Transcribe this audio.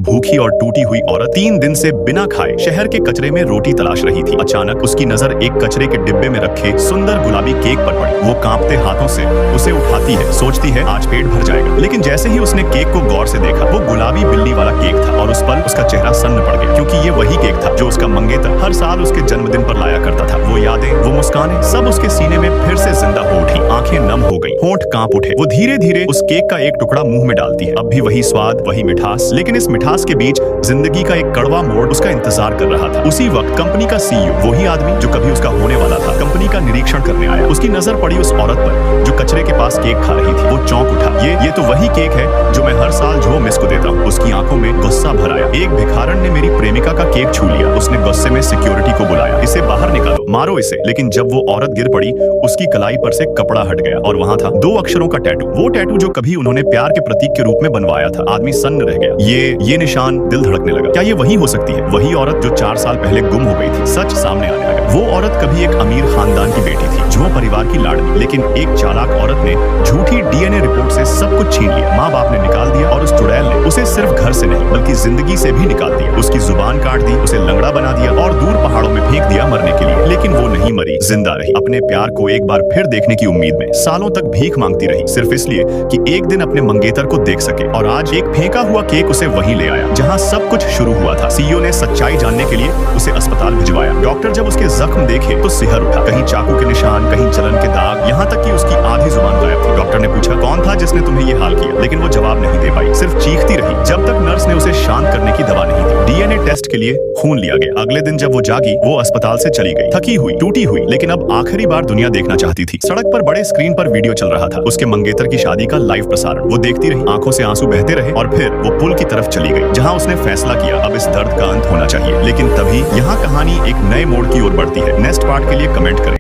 भूखी और टूटी हुई औरत 3 दिन से बिना खाए शहर के कचरे में रोटी तलाश रही थी। अचानक उसकी नजर एक कचरे के डिब्बे में रखे सुंदर गुलाबी केक पर पड़ी। वो कांपते हाथों से उसे उठाती है, सोचती है आज पेट भर जाएगा। लेकिन जैसे ही उसने केक को गौर से देखा, वो गुलाबी बिल्ली वाला केक था और उस पल उसका चेहरा सन्न पड़ गया, क्योंकि ये वही केक था जो उसका मंगेतर हर साल उसके जन्मदिन पर लाया करता था। वो यादें, वो मुस्कानें, सब उसके सीने में फिर से जिंदा हो उठी। आंखें नम हो गई, होंठ कांप उठे। वो धीरे धीरे उस केक का एक टुकड़ा मुंह में डालती है। अब भी वही स्वाद, वही मिठास, लेकिन इस मिठास के बीच जिंदगी का एक कड़वा मोड़ उसका इंतजार कर रहा था। उसी वक्त कंपनी का सीईओ, वही आदमी जो कभी उसका होने वाला था, कंपनी का निरीक्षण करने आया। उसकी नजर पड़ी उस औरत पर जो कचरे के पास केक खा रही थी। वो चौंक उठा। ये तो वही केक है जो मैं हर साल जो मिस को देता हूँ। उसकी आंखों में गुस्सा भर आया। एक भिखारन ने मेरी प्रेमिका का केक छू लिया। उसने गुस्से में सिक्योरिटी को बुलाया, इसे बाहर निकालो, मारो इसे। लेकिन जब वो औरत गिर पड़ी, उसकी कलाई पर से कपड़ा हट गया और वहाँ था 2 अक्षरों का टैटू। वो टैटू जो कभी उन्होंने प्यार के प्रतीक के रूप में बनवाया था। आदमी सन्न रह गया। ये निशान, दिल धड़कने लगा। क्या ये वही हो सकती है? वही औरत जो 4 साल पहले गुम हो गई थी। सच सामने आने लगा। वो औरत कभी एक अमीर खानदान की बेटी थी, जो परिवार की लाडली। लेकिन एक चालाक औरत ने झूठी डीएनए रिपोर्ट से सब कुछ छीन लिया। माँ बाप ने निकाल दिया और उस चुड़ैल ने उसे सिर्फ घर से नहीं बल्कि जिंदगी से भी निकाल दिया। उसकी जुबान काट दी, उसे लंगड़ा बना दिया और दूर पहाड़ों में फेंक दिया मरने के लिए। लेकिन वो नहीं मरी, जिंदा रही। अपने प्यार को एक बार फिर देखने की उम्मीद में सालों तक भीख मांगती रही, सिर्फ इसलिए कि एक दिन अपने मंगेतर को देख सके। और आज एक फेंका हुआ केक उसे वहीं ले आया जहां सब कुछ शुरू हुआ था। सीईओ ने सच्चाई जानने के लिए उसे अस्पताल भिजवाया। डॉक्टर जब उसके जख्म देखे तो सिहर उठा। कहीं चाकू के निशान, कहीं जलन के दाग, यहाँ तक कि उसकी आधी जुबान गायब थी। डॉक्टर ने पूछा, कौन था जिसने तुम्हें ये हाल किया? लेकिन वो जवाब नहीं दे पाई, सिर्फ चीखती रही जब तक नर्स ने उसे शांत करने की दवा नहीं दी। डीएनए टेस्ट के लिए खून लिया गया। अगले दिन जब वो जागी, वो अस्पताल से चली गई, थकी हुई, टूटी हुई, लेकिन अब आखिरी बार दुनिया देखना चाहती थी। सड़क पर बड़े स्क्रीन पर वीडियो चल रहा था, उसके मंगेतर की शादी का लाइव प्रसारण। वो देखती रही, आंखों से आंसू बहते रहे और फिर वो पुल की तरफ चली गई जहां उसने फैसला किया अब इस दर्द का अंत होना चाहिए। लेकिन तभी यहाँ कहानी एक नए मोड़ की ओर बढ़ती है। नेक्स्ट पार्ट के लिए कमेंट करें।